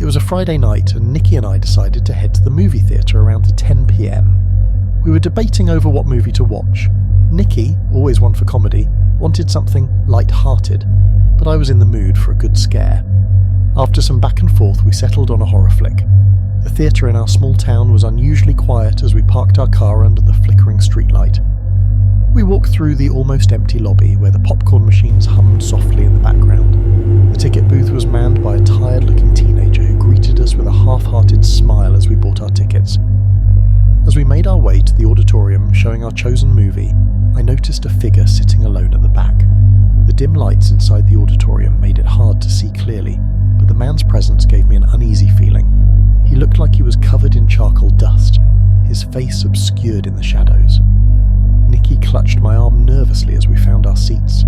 was a Friday night and Nikki and I decided to head to the movie theatre around 10 p.m. We were debating over what movie to watch. Nikki, always one for comedy, wanted something light-hearted, but I was in the mood for a good scare. After some back and forth, we settled on a horror flick. The theatre in our small town was unusually quiet as we parked our car under the flickering streetlight. We walked through the almost empty lobby where the popcorn machines hummed softly in the background. The ticket booth was manned by a tired-looking teenager who greeted us with a half-hearted smile as we bought our tickets. As we made our way to the auditorium showing our chosen movie, I noticed a figure sitting alone at the back. The dim lights inside the auditorium made it hard to see clearly, but the man's presence gave me an uneasy feeling. He looked like he was covered in charcoal dust, his face obscured in the shadows. Nikki clutched my arm nervously as we found our seats,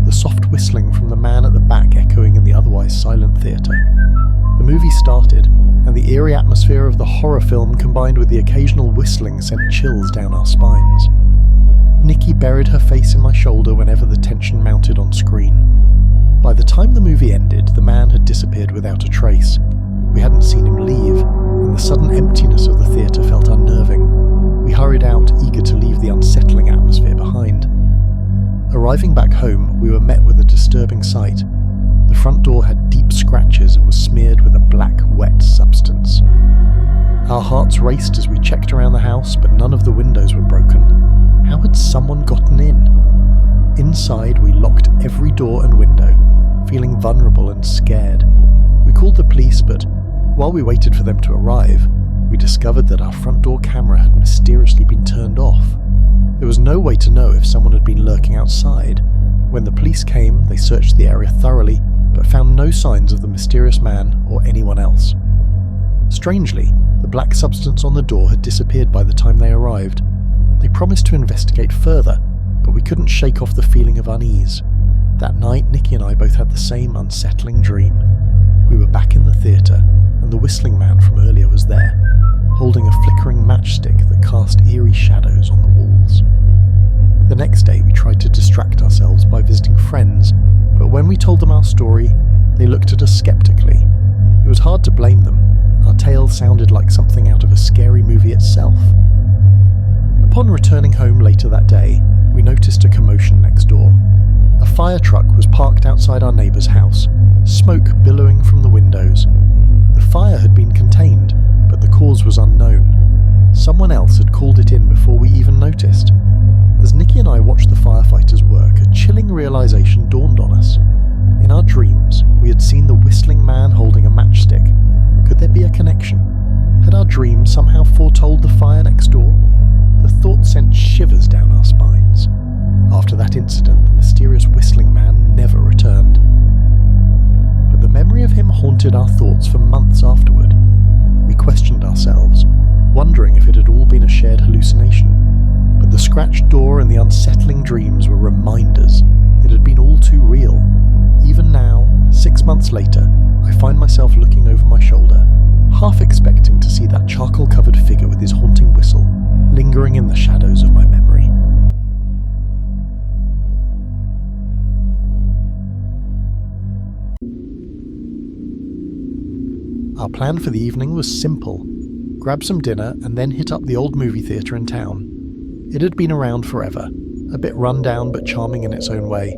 the soft whistling from the man at the back echoing in the otherwise silent theatre. The movie started, and the eerie atmosphere of the horror film combined with the occasional whistling sent chills down our spines. Nikki buried her face in my shoulder whenever the tension mounted on screen. By the time the movie ended, the man had disappeared without a trace. We hadn't seen him leave, and the sudden emptiness of the theatre felt unnerving. We hurried out, eager to leave the unsettling atmosphere behind. Arriving back home, we were met with a disturbing sight. The front door had deep scratches and was smeared with a black, wet substance. Our hearts raced as we checked around the house, but none of the windows were broken. How had someone gotten in? Inside, we locked every door and window, feeling vulnerable and scared. We called the police, but while we waited for them to arrive, we discovered that our front door camera had mysteriously been turned off. There was no way to know if someone had been lurking outside. When the police came, they searched the area thoroughly, but found no signs of the mysterious man or anyone else. Strangely, the black substance on the door had disappeared by the time they arrived. They promised to investigate further, but we couldn't shake off the feeling of unease. That night, Nikki and I both had the same unsettling dream. We were back in the theatre, and the whistling man from earlier was there, holding a flickering matchstick that cast eerie shadows on the walls. The next day, we tried to distract ourselves by visiting friends, but when we told them our story, they looked at us skeptically. It was hard to blame them. Our tale sounded like something out of a scary movie itself. Upon returning home later that day, we noticed a commotion next door. A fire truck was parked outside our neighbour's house, smoke billowing from the windows. The fire had been contained, but the cause was unknown. Someone else had called it in before we even noticed. As Nikki and I watched the firefighters work, a chilling realisation dawned on us. In our dreams, we had seen the whistling man holding a matchstick. Could there be a connection? Had our dream somehow foretold the fire next door? The thought sent shivers down our spines. After that incident, the mysterious whistling man never returned. But the memory of him haunted our thoughts for months afterward. We questioned ourselves, wondering if it had all been a shared hallucination. But the scratched door and the unsettling dreams were reminders. It had been all too real. Even now, 6 months later, I find myself looking over my shoulder, half expecting to see that charcoal-covered figure with his haunting whistle, lingering in the shadows of my memory. Our plan for the evening was simple. Grab some dinner and then hit up the old movie theatre in town. It had been around forever, a bit run down but charming in its own way.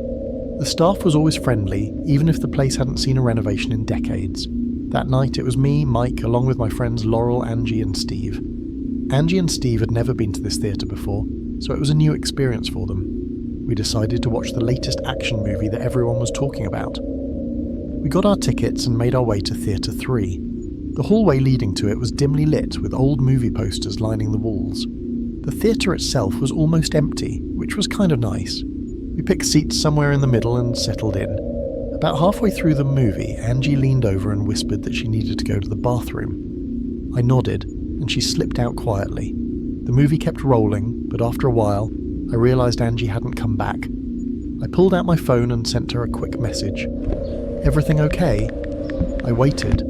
The staff was always friendly, even if the place hadn't seen a renovation in decades. That night it was me, Mike, along with my friends Laurel, Angie and Steve. Angie and Steve had never been to this theatre before, so it was a new experience for them. We decided to watch the latest action movie that everyone was talking about. We got our tickets and made our way to Theatre 3. The hallway leading to it was dimly lit with old movie posters lining the walls. The theatre itself was almost empty, which was kind of nice. We picked seats somewhere in the middle and settled in. About halfway through the movie, Angie leaned over and whispered that she needed to go to the bathroom. I nodded, and she slipped out quietly. The movie kept rolling, but after a while, I realised Angie hadn't come back. I pulled out my phone and sent her a quick message. "Everything okay?" I waited,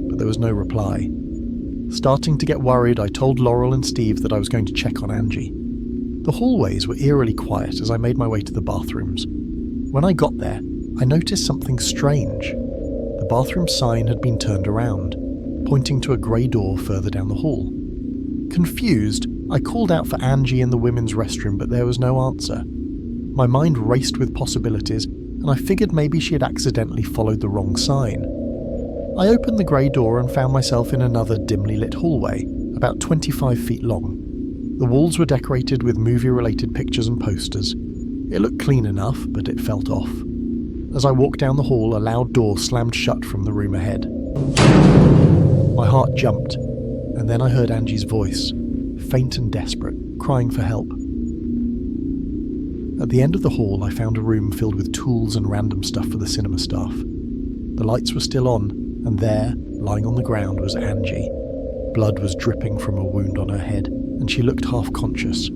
but there was no reply. Starting to get worried, I told Laurel and Steve that I was going to check on Angie. The hallways were eerily quiet as I made my way to the bathrooms. When I got there, I noticed something strange. The bathroom sign had been turned around. pointing to a grey door further down the hall. Confused, I called out for Angie in the women's restroom, but there was no answer. My mind raced with possibilities, and I figured maybe she had accidentally followed the wrong sign. I opened the grey door and found myself in another dimly lit hallway, about 25 feet long. The walls were decorated with movie-related pictures and posters. It looked clean enough, but it felt off. As I walked down the hall, a loud door slammed shut from the room ahead. My heart jumped, and then I heard Angie's voice, faint and desperate, crying for help. At the end of the hall, I found a room filled with tools and random stuff for the cinema staff. The lights were still on, and there, lying on the ground, was Angie. Blood was dripping from a wound on her head, and she looked half-conscious.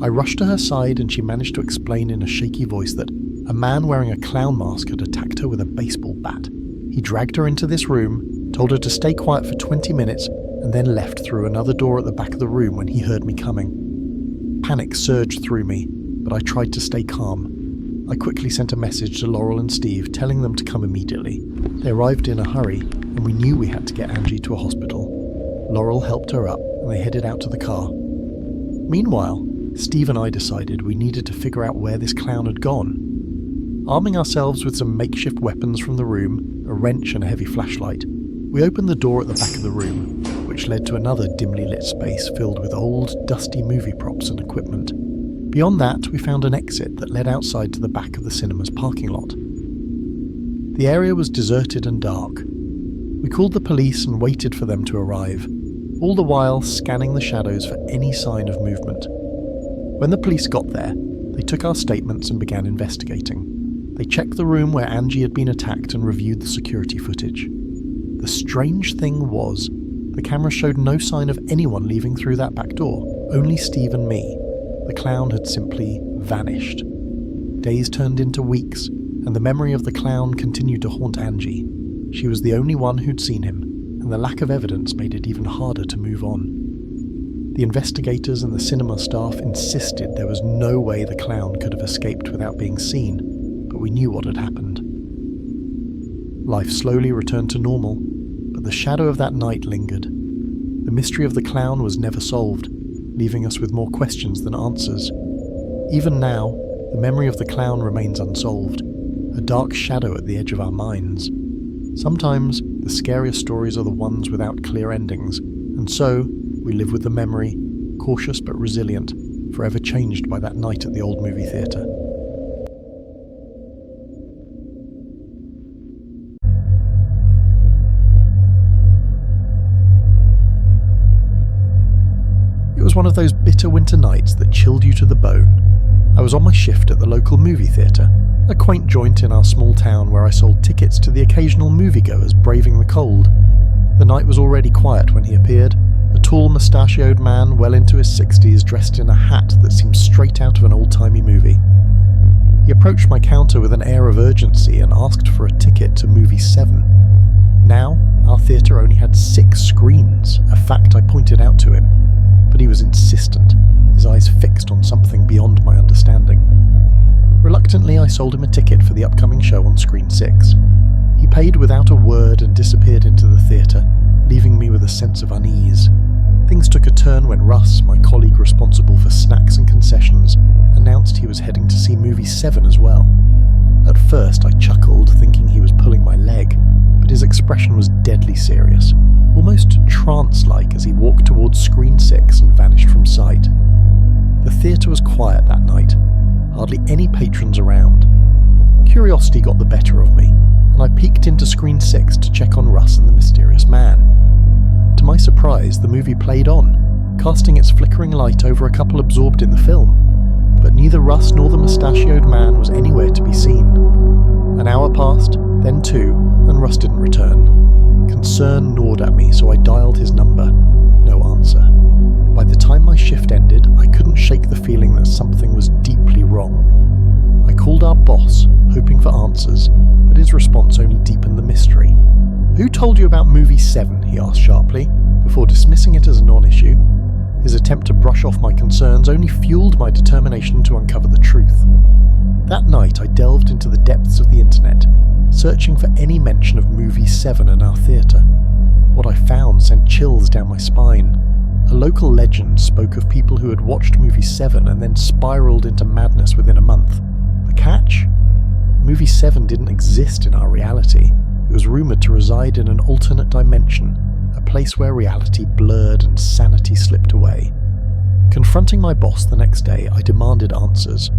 I rushed to her side, and she managed to explain in a shaky voice that a man wearing a clown mask had attacked her with a baseball bat. He dragged her into this room, told her to stay quiet for 20 minutes, and then left through another door at the back of the room when he heard me coming. Panic surged through me, but I tried to stay calm. I quickly sent a message to Laurel and Steve telling them to come immediately. They arrived in a hurry, and we knew we had to get Angie to a hospital. Laurel helped her up, and they headed out to the car. Meanwhile, Steve and I decided we needed to figure out where this clown had gone. Arming ourselves with some makeshift weapons from the room, a wrench and a heavy flashlight, we opened the door at the back of the room, which led to another dimly lit space filled with old, dusty movie props and equipment. Beyond that, we found an exit that led outside to the back of the cinema's parking lot. The area was deserted and dark. We called the police and waited for them to arrive, all the while scanning the shadows for any sign of movement. When the police got there, they took our statements and began investigating. They checked the room where Angie had been attacked and reviewed the security footage. The strange thing was, the camera showed no sign of anyone leaving through that back door, only Steve and me. The clown had simply vanished. Days turned into weeks, and the memory of the clown continued to haunt Angie. She was the only one who'd seen him, and the lack of evidence made it even harder to move on. The investigators and the cinema staff insisted there was no way the clown could have escaped without being seen, but we knew what had happened. Life slowly returned to normal, but the shadow of that night lingered. The mystery of the clown was never solved, leaving us with more questions than answers. Even now, the memory of the clown remains unsolved, a dark shadow at the edge of our minds. Sometimes, the scariest stories are the ones without clear endings, and so, we live with the memory, cautious but resilient, forever changed by that night at the old movie theatre. It was one of those bitter winter nights that chilled you to the bone. I was on my shift at the local movie theatre, a quaint joint in our small town where I sold tickets to the occasional moviegoers braving the cold. The night was already quiet when he appeared, a tall mustachioed man well into his 60s dressed in a hat that seemed straight out of an old-timey movie. He approached my counter with an air of urgency and asked for a ticket to movie 7. Now, our theatre only had 6 screens, a fact I pointed out to him. But he was insistent, his eyes fixed on something beyond my understanding. Reluctantly, I sold him a ticket for the upcoming show on screen 6. He paid without a word and disappeared into the theatre, leaving me with a sense of unease. Things took a turn when Russ, my colleague responsible for snacks and concessions, announced he was heading to see movie 7 as well. At first, I chuckled, thinking he was pulling my leg, but his expression was deadly serious, almost trance-like as he walked towards screen 6 and vanished from sight. The theatre was quiet that night, hardly any patrons around. Curiosity got the better of me, and I peeked into screen 6 to check on Russ and the mysterious man. To my surprise, the movie played on, casting its flickering light over a couple absorbed in the film, but neither Russ nor the mustachioed man was anywhere to be seen. An hour passed, then 2, and Russ didn't return. Concern gnawed at me, so I dialed his number. No answer. By the time my shift ended, I couldn't shake the feeling that something was deeply wrong. I called our boss, hoping for answers, but his response only deepened the mystery. "Who told you about movie 7?" he asked sharply, before dismissing it as a non-issue. His attempt to brush off my concerns only fueled my determination to uncover the truth. That night I delved into the depths of the internet, searching for any mention of movie 7 in our theatre. What I found sent chills down my spine. A local legend spoke of people who had watched movie 7 and then spiraled into madness within a month. The catch? Movie 7 didn't exist in our reality. It was rumoured to reside in an alternate dimension, a place where reality blurred and sanity slipped away. Confronting my boss the next day, I demanded answers.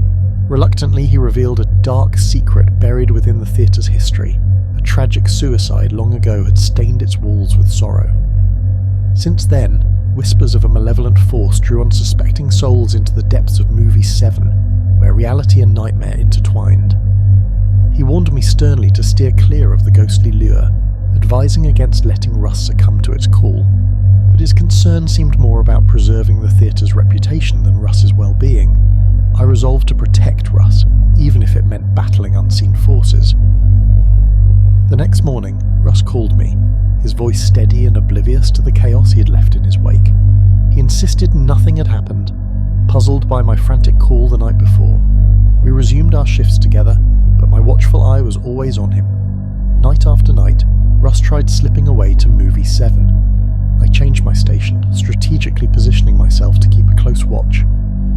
Reluctantly, he revealed a dark secret buried within the theatre's history. A tragic suicide long ago had stained its walls with sorrow. Since then, whispers of a malevolent force drew unsuspecting souls into the depths of movie 7, where reality and nightmare intertwined. He warned me sternly to steer clear of the ghostly lure, advising against letting Russ succumb to its call, but his concern seemed more about preserving the theatre's reputation than Russ's well-being. I resolved to protect Russ, even if it meant battling unseen forces. The next morning, Russ called me, his voice steady and oblivious to the chaos he had left in his wake. He insisted nothing had happened, puzzled by my frantic call the night before. We resumed our shifts together, but my watchful eye was always on him. Night after night, Russ tried slipping away to movie 7. I changed my station, strategically positioning myself to keep a close watch.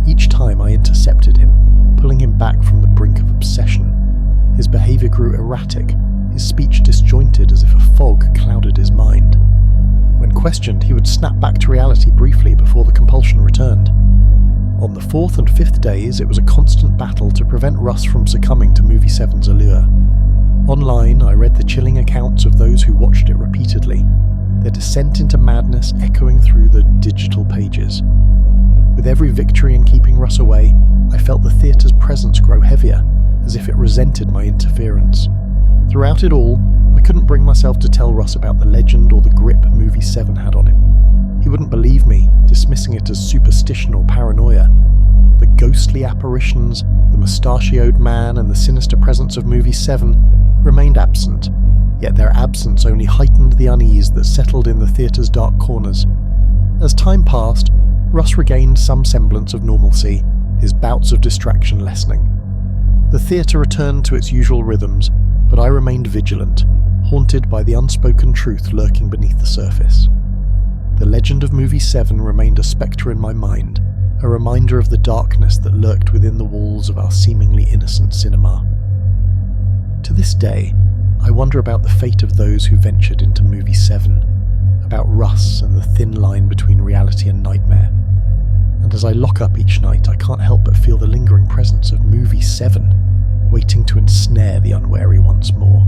Each time I intercepted him, pulling him back from the brink of obsession. His behaviour grew erratic, his speech disjointed as if a fog clouded his mind. When questioned, he would snap back to reality briefly before the compulsion returned. On the 4th and 5th days, it was a constant battle to prevent Russ from succumbing to movie 7's allure. Online, I read the chilling accounts of those who watched it repeatedly, their descent into madness echoing through the digital pages. With every victory in keeping Russ away, I felt the theatre's presence grow heavier, as if it resented my interference. Throughout it all, I couldn't bring myself to tell Russ about the legend or the grip movie 7 had on him. He wouldn't believe me, dismissing it as superstition or paranoia. The ghostly apparitions, the mustachioed man, and the sinister presence of movie 7 remained absent, yet their absence only heightened the unease that settled in the theatre's dark corners. As time passed, Russ regained some semblance of normalcy, his bouts of distraction lessening. The theatre returned to its usual rhythms, but I remained vigilant, haunted by the unspoken truth lurking beneath the surface. The legend of movie 7 remained a spectre in my mind, a reminder of the darkness that lurked within the walls of our seemingly innocent cinema. To this day, I wonder about the fate of those who ventured into movie 7, about Russ and the thin line between reality and nightmare. And as I lock up each night, I can't help but feel the lingering presence of movie 7, waiting to ensnare the unwary once more.